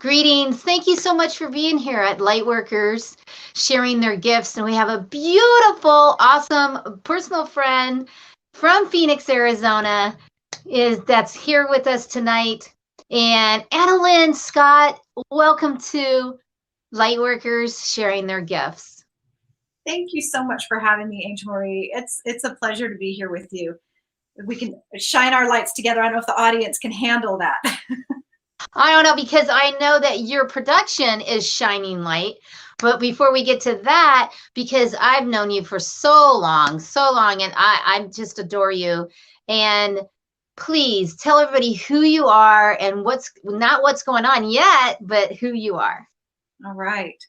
Greetings. Thank you so much for being here at Lightworkers, sharing their gifts. And we have a beautiful, awesome personal friend from Phoenix, Arizona, that's here with us tonight. And Analyn Scott, welcome to Lightworkers, sharing their gifts. Thank you so much for having me, Angel Marie. It's a pleasure to be here with you. We can shine our lights together. I don't know if the audience can handle that. I don't know, because I know that your production is shining light. But before we get to that, because I've known you for so long, and I just adore you. And please tell everybody who you are and not what's going on yet, but who you are. All right.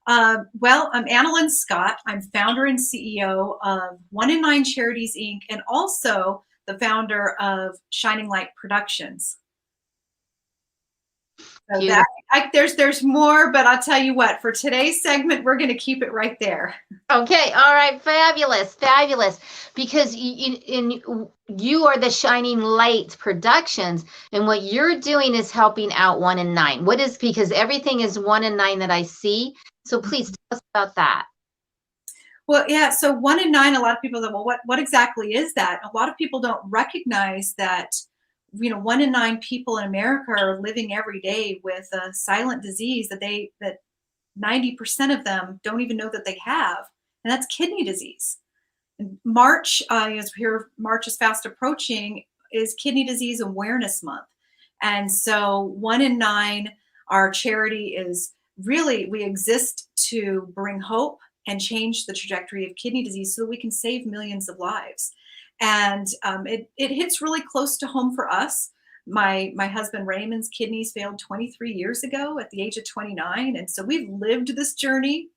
Well, I'm Analyn Scott. I'm founder and CEO of 1 in 9 Charities, Inc., and also the founder of Shining Light Productions. So there's more, but I'll tell you what, for today's segment, we're going to keep it right there. Okay. All right. Fabulous. Because you are the Shining Light Productions, and what you're doing is helping out 1 in 9. Because everything is 1 in 9 that I see. So please tell us about that. Well, yeah. So 1 in 9, a lot of people say, well, what exactly is that? A lot of people don't recognize that, 1 in 9 people in America are living every day with a silent disease that 90% of them don't even know that they have, and that's kidney disease. And March, March is fast approaching, is Kidney Disease Awareness Month. And so 1 in 9, our charity is really, we exist to bring hope and change the trajectory of kidney disease so that we can save millions of lives. And it hits really close to home for us. My husband Raymond's kidneys failed 23 years ago at the age of 29. And so we've lived this journey.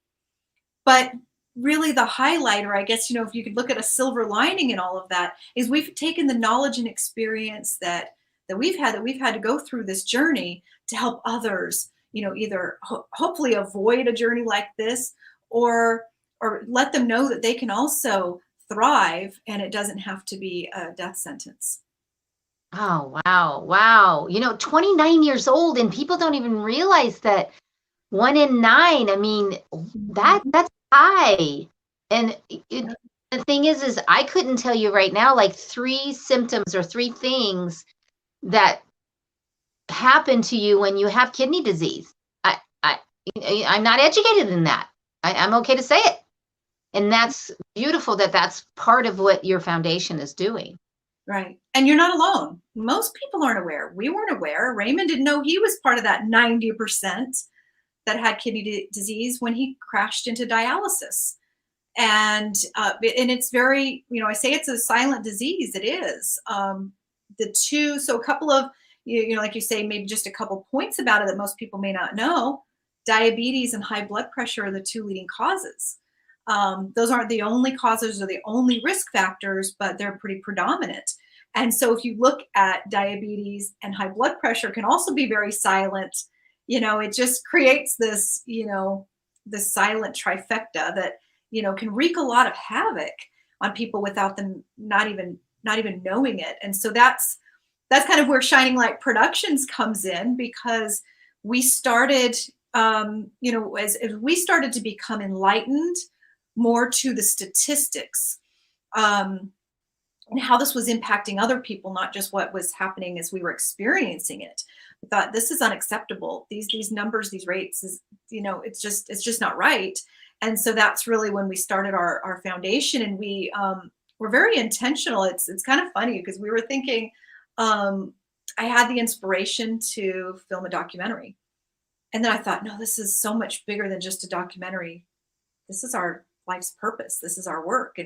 But really the highlighter, I guess, if you could look at a silver lining in all of that, is we've taken the knowledge and experience that we've had to go through this journey to help others, either hopefully avoid a journey like this, or let them know that they can also thrive and it doesn't have to be a death sentence. Oh, wow. 29 years old, and people don't even realize that 1 in 9, I mean, that's high. And the thing is I couldn't tell you right now, like 3 symptoms or 3 things that happen to you when you have kidney disease. I'm not educated in that. I'm okay to say it. And that's beautiful that that's part of what your foundation is doing. Right. And you're not alone. Most people aren't aware. We weren't aware. Raymond didn't know he was part of that 90% that had kidney disease when he crashed into dialysis. And it's very, I say it's a silent disease. It is. So a couple of, like you say, maybe just a couple points about it that most people may not know. Diabetes and high blood pressure are the 2 leading causes. Those aren't the only causes or the only risk factors, but they're pretty predominant. And so if you look at diabetes and high blood pressure can also be very silent, it just creates this, this silent trifecta that, can wreak a lot of havoc on people without them not even knowing it. And so that's kind of where Shining Light Productions comes in, because we started, as we started to become enlightened more to the statistics and how this was impacting other people, not just what was happening as we were experiencing it. We thought, this is unacceptable. These numbers, these rates, is, it's just not right. And so that's really when we started our foundation, and we were very intentional. It's kind of funny because we were thinking, I had the inspiration to film a documentary, and then I thought, no, this is so much bigger than just a documentary. This is our life's purpose. This is our work.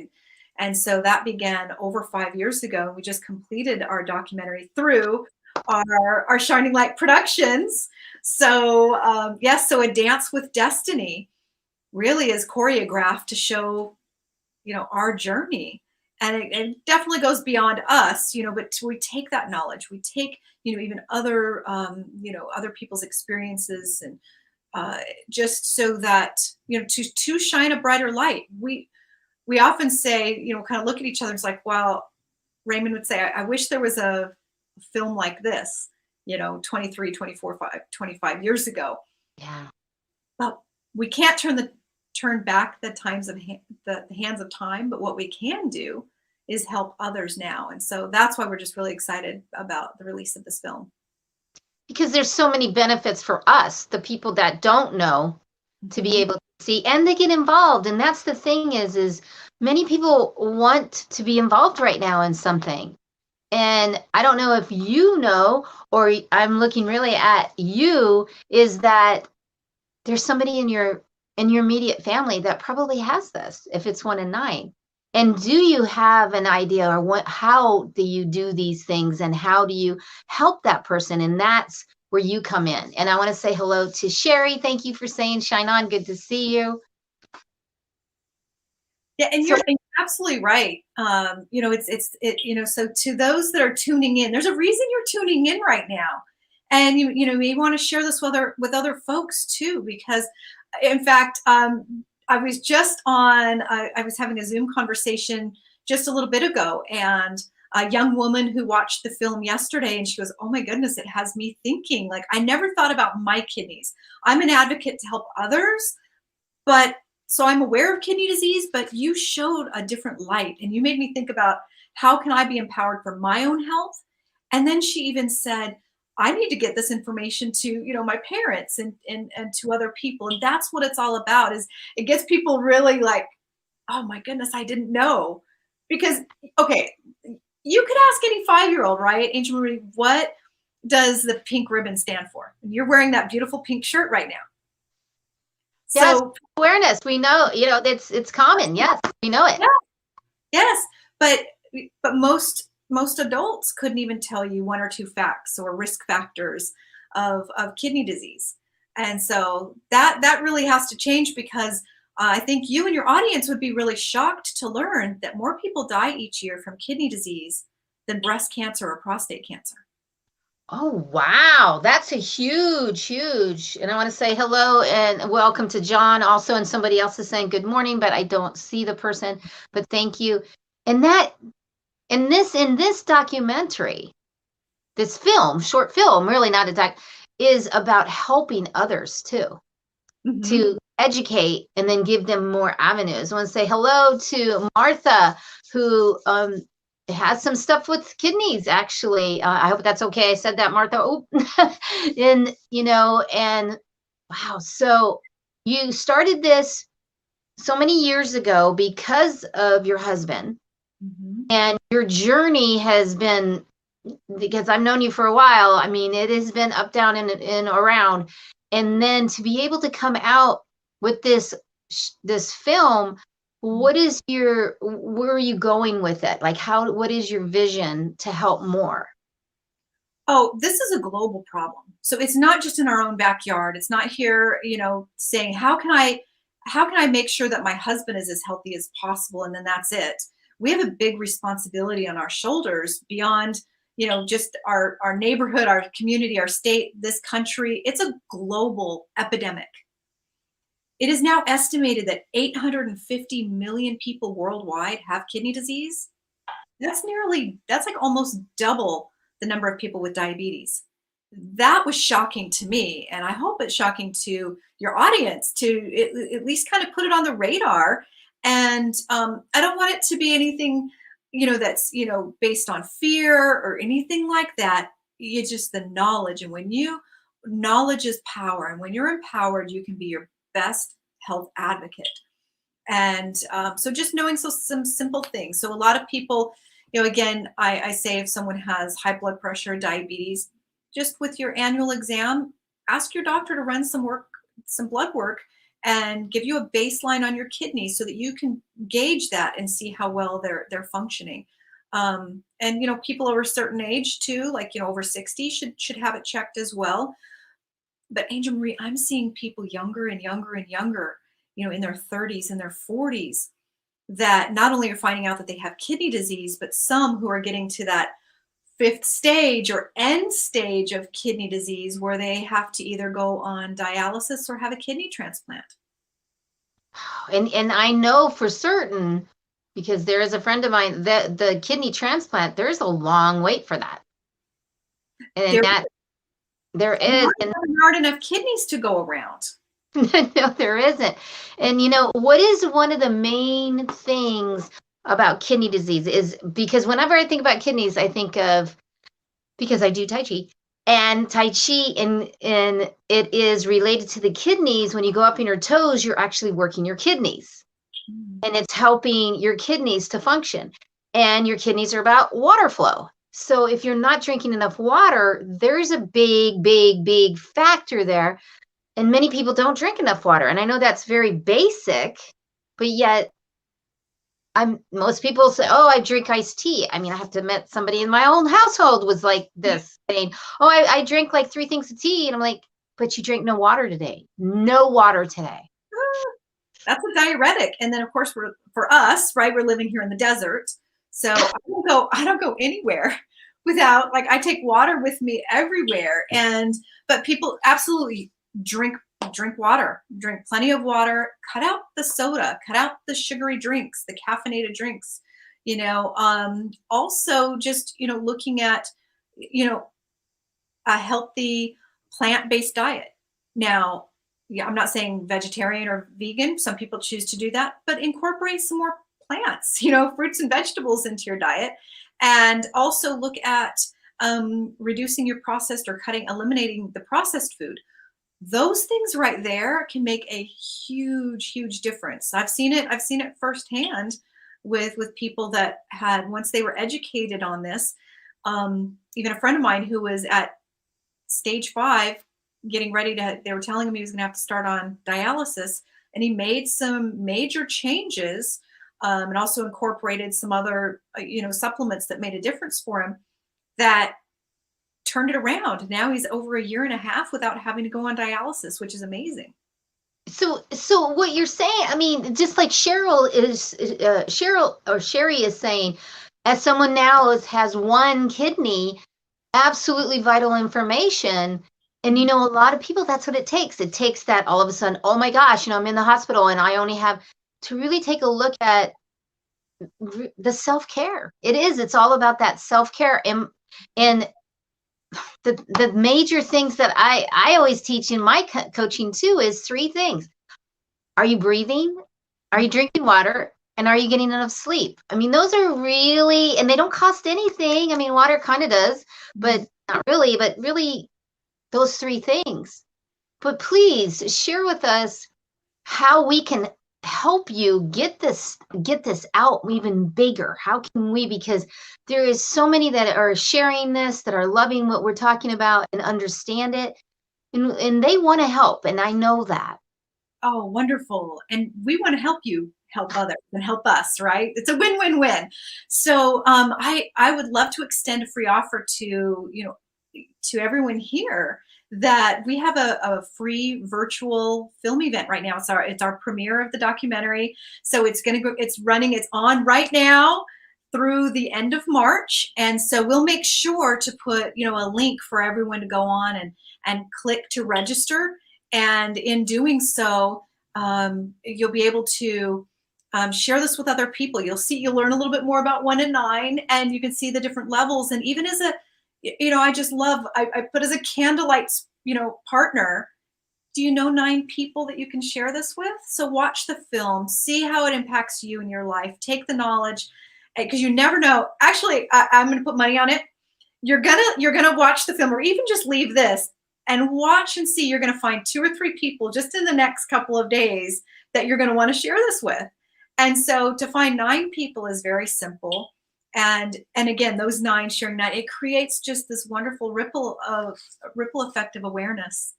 And so that began over 5 years ago. We just completed our documentary through our Shining Light Productions. So so A Dance with Destiny really is choreographed to show, our journey. And it definitely goes beyond us, but we take that knowledge, we take, even other, other people's experiences, and just so that, to shine a brighter light. We often say, kind of look at each other. It's like, well, Raymond would say, I wish there was a film like this. 23, 24, 25 years ago. Yeah. But we can't turn back the hands of time, but what we can do is help others now. And so that's why we're just really excited about the release of this film. Because there's so many benefits for us, the people that don't know, to be able to see, and they get involved. And that's the thing is many people want to be involved right now in something. And I don't know if you know, or I'm looking really at you, is that there's somebody in your immediate family that probably has this, if it's 1 in 9. And do you have an idea, or how do you do these things, and how do you help that person? And that's where you come in. And I want to say hello to Sherry. Thank you for saying shine on. Good to see you. Yeah, and you're absolutely right. So to those that are tuning in, there's a reason you're tuning in right now. And you may want to share this with other folks too, because in fact, I was just on, I was having a Zoom conversation just a little bit ago, and a young woman who watched the film yesterday, and she goes, oh my goodness, it has me thinking. Like, I never thought about my kidneys. I'm an advocate to help others, but so I'm aware of kidney disease, but you showed a different light, and you made me think about how can I be empowered for my own health? And then she even said, I need to get this information to, my parents and to other people. And that's what it's all about, is it gets people really like, oh my goodness, I didn't know. Because, okay, you could ask any 5-year-old, right? Angel Marie, what does the pink ribbon stand for? And you're wearing that beautiful pink shirt right now. Yes, so awareness. We know, it's common. Yes, we know it. Yes, but most adults couldn't even tell you 1 or 2 facts or risk factors of kidney disease. And so that really has to change, because I think you and your audience would be really shocked to learn that more people die each year from kidney disease than breast cancer or prostate cancer. Oh, wow. That's a huge. And I want to say hello and welcome to John also. And somebody else is saying good morning, but I don't see the person, but thank you. And in this documentary, this short film, really not a doc, is about helping others too, to educate and then give them more avenues. I want to say hello to Martha, who has some stuff with kidneys, actually. I hope that's okay. I said that, Martha. Oh, and and wow. So you started this so many years ago because of your husband, and your journey has been, because I've known you for a while. I mean, it has been up, down, and around. And then to be able to come out with this film, where are you going with it? Like, what is your vision to help more? Oh, this is a global problem. So it's not just in our own backyard. It's not here, saying, how can I make sure that my husband is as healthy as possible? And then that's it. We have a big responsibility on our shoulders beyond, just our neighborhood, our community, our state, this country. It's a global epidemic. It is now estimated that 850 million people worldwide have kidney disease. That's like almost double the number of people with diabetes. That was shocking to me, and I hope it's shocking to your audience to at least kind of put it on the radar. And I don't want it to be anything, that's, based on fear or anything like that. You just the knowledge, and knowledge is power, and when you're empowered, you can be your best health advocate. And so just knowing some simple things. So a lot of people, again, I say if someone has high blood pressure, diabetes, just with your annual exam, ask your doctor to run some blood work and give you a baseline on your kidneys so that you can gauge that and see how well they're functioning. And people over a certain age too, like over 60 should have it checked as well. But Angel Marie, I'm seeing people younger and younger and younger, in their 30s and their 40s, that not only are finding out that they have kidney disease, but some who are getting to that 5th stage or end stage of kidney disease, where they have to either go on dialysis or have a kidney transplant. And I know for certain, because there is a friend of mine, that the kidney transplant, there's a long wait for that. And There And is. And there aren't enough kidneys to go around. no, there isn't. And what is one of the main things about kidney disease is, because whenever I think about kidneys, I think of, because I do Tai Chi, and Tai Chi, and it is related to the kidneys. When you go up in your toes, you're actually working your kidneys, and it's helping your kidneys to function. And your kidneys are about water flow. So if you're not drinking enough water, there's a big, big, big factor there. And many people don't drink enough water. And I know that's very basic, but yet most people say, oh, I drink iced tea. I mean, I have to admit, somebody in my own household was like this, saying, oh, I drink like 3 things of tea. And I'm like, but you drink no water today. No water today. That's a diuretic. And then of course for us, right, we're living here in the desert. So I don't go anywhere without, like, I take water with me everywhere. But people absolutely drink water, drink plenty of water, cut out the soda, cut out the sugary drinks, the caffeinated drinks, also just, looking at, a healthy plant-based diet. Now, yeah, I'm not saying vegetarian or vegan. Some people choose to do that, but incorporate some more plants, fruits and vegetables into your diet. And also look at reducing your processed or eliminating the processed food. Those things right there can make a huge, huge difference. I've seen it firsthand with people that had, once they were educated on this, even a friend of mine who was at stage 5, getting ready they were telling him he was going to have to start on dialysis, and he made some major changes, and also incorporated some other, supplements that made a difference for him, that turned it around. Now he's over 1.5 years without having to go on dialysis, which is amazing. So what you're saying, I mean, just like Sherry is saying, as someone now has 1 kidney, absolutely vital information. And a lot of people, that's what it takes. It takes that all of a sudden, oh my gosh, I'm in the hospital and I only have to really take a look at the self-care. It's all about that self-care. And the major things that I always teach in my coaching too is 3 things. Are you breathing? Are you drinking water? And are you getting enough sleep? I mean, those are really, and they don't cost anything. I mean, water kind of does, but not really, but really those 3 things. But please share with us how we can help you get this out even bigger. How can we, because there is so many that are sharing this, that are loving what we're talking about and understand it, and they want to help, and I know that. Oh, wonderful. And we want to help you help others and help us, right? It's a win-win-win. So I would love to extend a free offer to everyone here, that we have a free virtual film event right now. It's our premiere of the documentary. So it's on right now through the end of March. And so we'll make sure to put, a link for everyone to go on and click to register. And in doing so, you'll be able to share this with other people. You'll learn a little bit more about 1 and 9, and you can see the different levels. And even as I just love, I put as a candlelight, partner, do you know 9 people that you can share this with? So watch the film, see how it impacts you in your life, take the knowledge, because you never know. Actually, I'm going to put money on it. You're gonna watch the film, or even just leave this and watch and see. You're going to find 2 or 3 people just in the next couple of days that you're going to want to share this with. And so to find 9 people is very simple. And again, those 9 sharing 9, it creates just this wonderful ripple effect of awareness.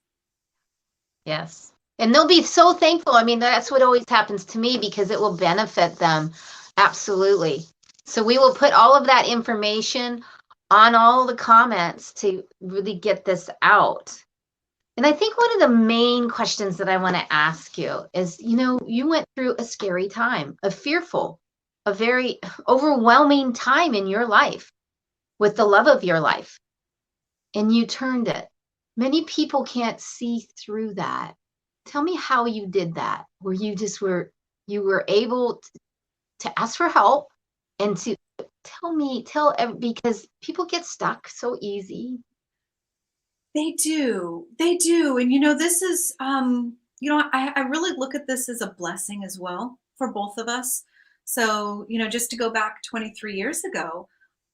Yes. And they'll be so thankful. I mean, that's what always happens to me, because it will benefit them. Absolutely. So we will put all of that information on all the comments to really get this out. And I think one of the main questions that I want to ask you is, you went through a scary time, a very overwhelming time in your life with the love of your life, and you turned it. Many people can't see through that. Tell me how you did that, where you were able to ask for help, and to because people get stuck so easy. They do. They do. And, you know, this is, you know, I really look at this as a blessing as well for both of us. So, you know, just to go back 23 years ago,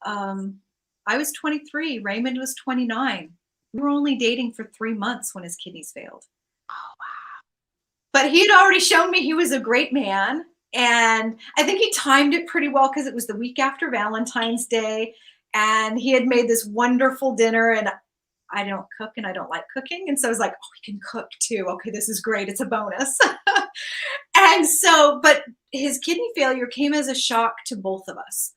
um, I was 23, Raymond was 29. We were only dating for 3 months when his kidneys failed. Oh, wow. But he had already shown me he was a great man. And I think he timed it pretty well because it was the week after Valentine's Day. And he had made this wonderful dinner. And I don't cook and I don't like cooking. And so I was like, oh, he can cook too. Okay, this is great. It's a bonus. And so, but his kidney failure came as a shock to both of us.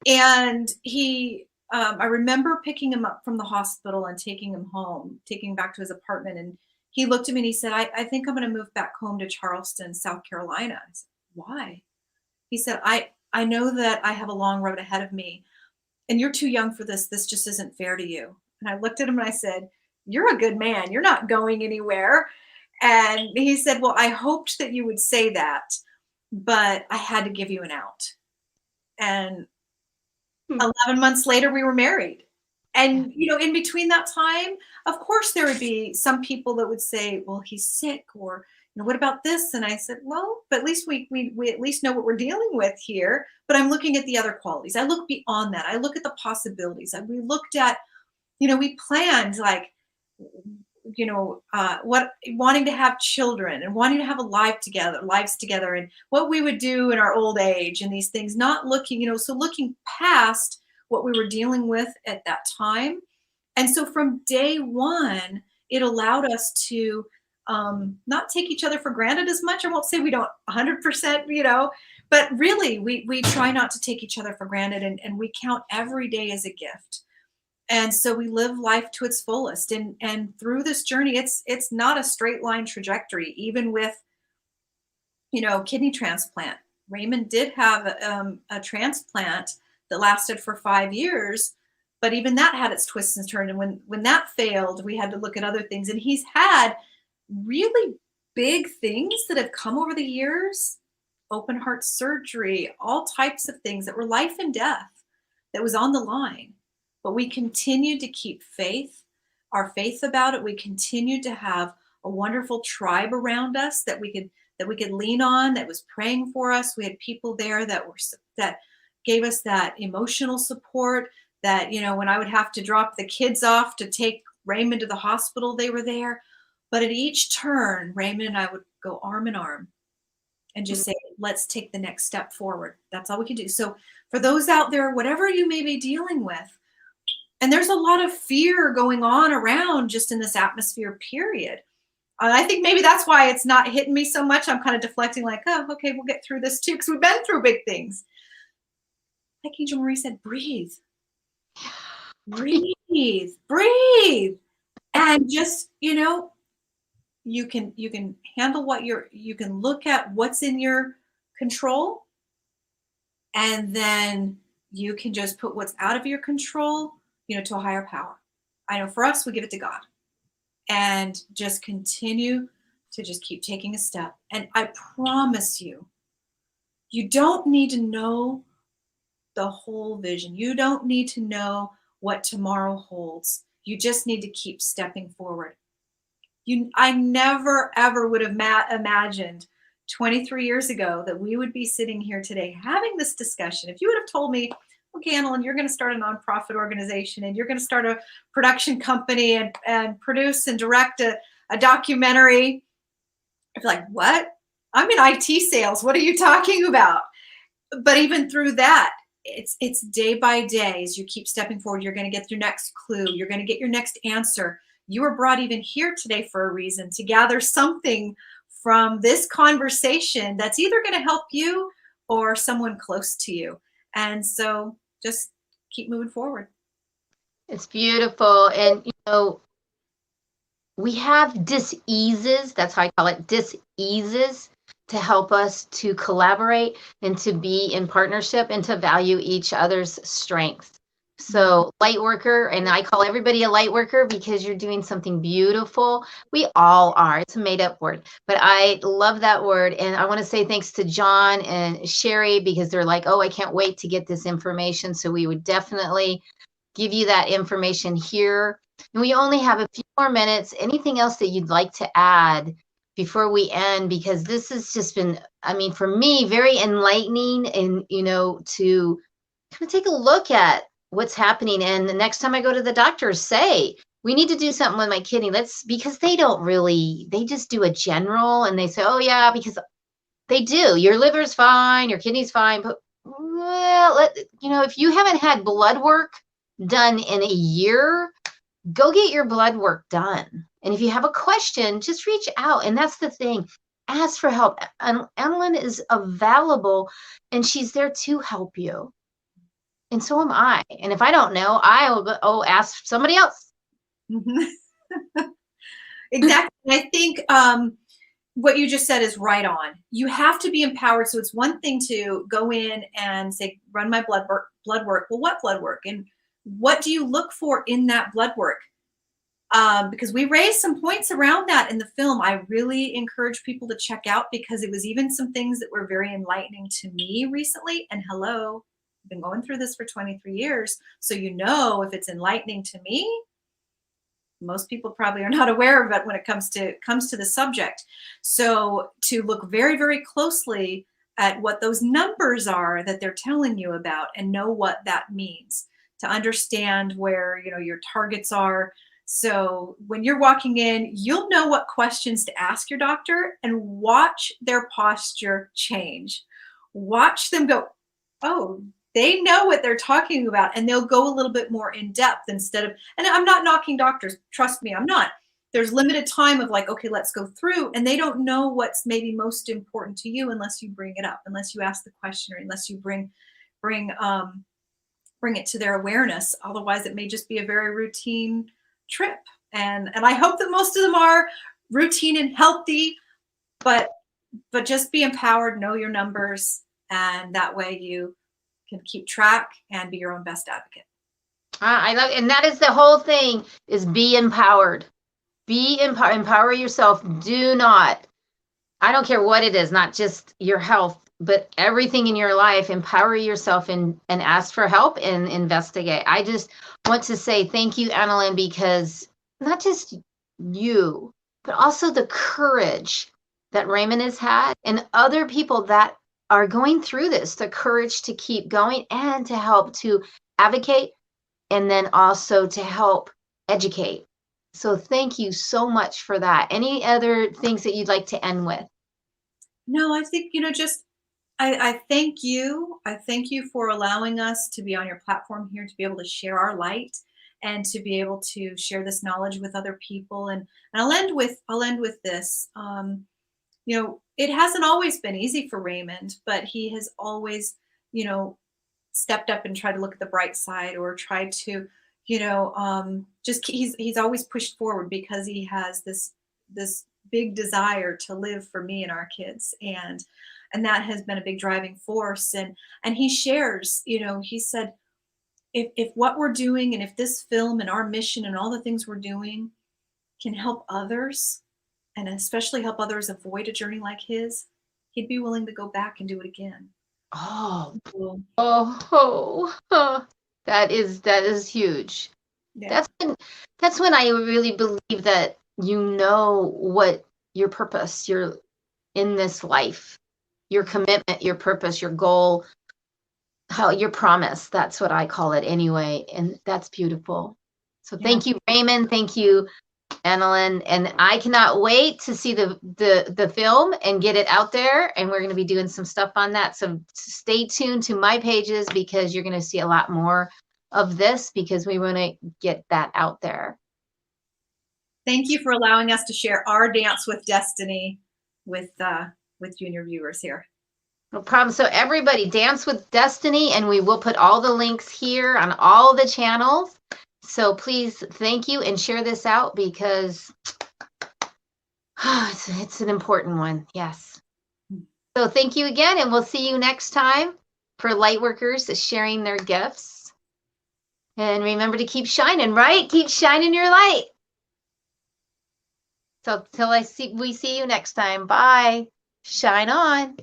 And I remember picking him up from the hospital and taking him home, taking him back to his apartment. And he looked at me and he said, I think I'm going to move back home to Charleston, South Carolina. I said, why? He said, I know that I have a long road ahead of me and you're too young for this. This just isn't fair to you. And I looked at him and I said, you're a good man. You're not going anywhere. And he said, well, I hoped that you would say that, but I had to give you an out. And 11 months later, we were married. And, you know, in between that time, of course, there would be some people that would say, well, he's sick, or, you know, what about this? And I said, well, but at least we at least know what we're dealing with here. But I'm looking at the other qualities. I look beyond that. I look at the possibilities. And we looked at, you know, we planned like, you know, wanting to have children and wanting to have lives together, and what we would do in our old age and these things, not looking, you know, so looking past what we were dealing with at that time. And so from day one, it allowed us to not take each other for granted as much. I won't say we don't 100%, you know, but really we try not to take each other for granted, and we count every day as a gift. And so we live life to its fullest. And through this journey, it's not a straight line trajectory, even with, you know, kidney transplant. Raymond did have a transplant that lasted for 5 years, but even that had its twists and turns. And when that failed, we had to look at other things. And he's had really big things that have come over the years, open heart surgery, all types of things that were life and death that was on the line. But we continued to keep our faith about it. We continued to have a wonderful tribe around us that we could lean on, that was praying for us. We had people there that gave us that emotional support, that, you know, when I would have to drop the kids off to take Raymond to the hospital, they were there. But at each turn, Raymond and I would go arm in arm and just say, let's take the next step forward. That's all we can do. So for those out there, whatever you may be dealing with, and there's a lot of fear going on around just in this atmosphere, period. I think maybe that's why it's not hitting me so much. I'm kind of deflecting like, oh, okay, we'll get through this too, because we've been through big things. Like Angel Marie said, breathe. Breathe. Breathe. And just, you know, you can handle you can look at what's in your control, and then you can just put what's out of your control, you know, to a higher power. I know for us, we give it to God, and just continue to just keep taking a step. And I promise you, you don't need to know the whole vision. You don't need to know what tomorrow holds. You just need to keep stepping forward. I never, ever would have imagined 23 years ago that we would be sitting here today having this discussion. If you would have told me, okay, Analyn, you're going to start a nonprofit organization and you're going to start a production company and produce and direct a documentary, I'd be like, what? I'm in IT sales. What are you talking about? But even through that, it's day by day. As you keep stepping forward, you're going to get your next clue. You're going to get your next answer. You were brought even here today for a reason, to gather something from this conversation that's either going to help you or someone close to you. And so just keep moving forward. It's beautiful. And, you know, we have diseases, that's how I call it, diseases, to help us to collaborate and to be in partnership and to value each other's strengths. So Lightworker, and I call everybody a Lightworker because you're doing something beautiful. We all are. It's a made up word, but I love that word. And I want to say thanks to John and Sherry, because they're like, oh, I can't wait to get this information. So we would definitely give you that information here And we only have a few more minutes. Anything else that you'd like to add before we end? Because this has just been, I mean, for me, very enlightening, and, you know, to kind of take a look at what's happening. And the next time I go to the doctor, say, we need to do something with my kidney. Because they don't really, they just do a general and they say, oh yeah, because they do. Your liver's fine, your kidney's fine, but well, you know, if you haven't had blood work done in a year, go get your blood work done. And if you have a question, just reach out. And that's the thing. Ask for help. Analyn is available, and she's there to help you. And so am I. And if I don't know, I will go, ask somebody else. Exactly. I think what you just said is right on. You have to be empowered. So it's one thing to go in and say, run my blood work. Well, what blood work? And what do you look for in that blood work? Because we raised some points around that in the film. I really encourage people to check out, because it was even some things that were very enlightening to me recently. And hello, I've been going through this for 23 years. So, you know, if it's enlightening to me, most people probably are not aware of it when it comes to the subject. So to look very, very closely at what those numbers are that they're telling you about, and know what that means, to understand where, you know, your targets are. So when you're walking in, you'll know what questions to ask your doctor, and watch their posture change. Watch them go, oh, they know what they're talking about, and they'll go a little bit more in depth instead of, and I'm not knocking doctors, trust me, I'm not. There's limited time of like, okay, let's go through, and they don't know what's maybe most important to you unless you bring it up, unless you ask the question, or unless you bring it to their awareness. Otherwise, it may just be a very routine trip. And I hope that most of them are routine and healthy, but just be empowered, know your numbers, and that way you can keep track and be your own best advocate. I love, and that is the whole thing, is be empowered. Be empower yourself. Do not, I don't care what it is, not just your health, but everything in your life. Empower yourself and ask for help and investigate. I just want to say thank you, Analyn, because not just you, but also the courage that Raymond has had, and other people that are going through this, the courage to keep going and to help to advocate, and then also to help educate. So thank you so much for that. Any other things that you'd like to end with? No, I think, you know, just I thank you. I thank you for allowing us to be on your platform here, to be able to share our light, and to be able to share this knowledge with other people. And I'll end with this. You know, it hasn't always been easy for Raymond, but he has always, you know, stepped up and tried to look at the bright side, or tried to, you know, just he's always pushed forward, because he has this big desire to live for me and our kids, and that has been a big driving force. And he shares, you know, he said, if what we're doing, and if this film and our mission and all the things we're doing can help others, and especially help others avoid a journey like his, he'd be willing to go back and do it again. Oh, that is huge. Yeah. That's when I really believe that you know what your purpose, you're in this life, your commitment, your purpose, your goal, how your promise. That's what I call it anyway, and that's beautiful. So thank you, Raymond. Thank you, Analyn, and I cannot wait to see the film and get it out there, and we're going to be doing some stuff on that. So stay tuned to my pages, because you're going to see a lot more of this, because we want to get that out there. Thank you for allowing us to share our dance with destiny with you and your viewers here. No problem. So everybody, dance with destiny, and we will put all the links here on all the channels. So please, thank you, and share this out, because it's an important one. Yes. So thank you again, and we'll see you next time for Lightworkers sharing their gifts. And remember to keep shining, right? Keep shining your light. So till we see you next time. Bye. Shine on.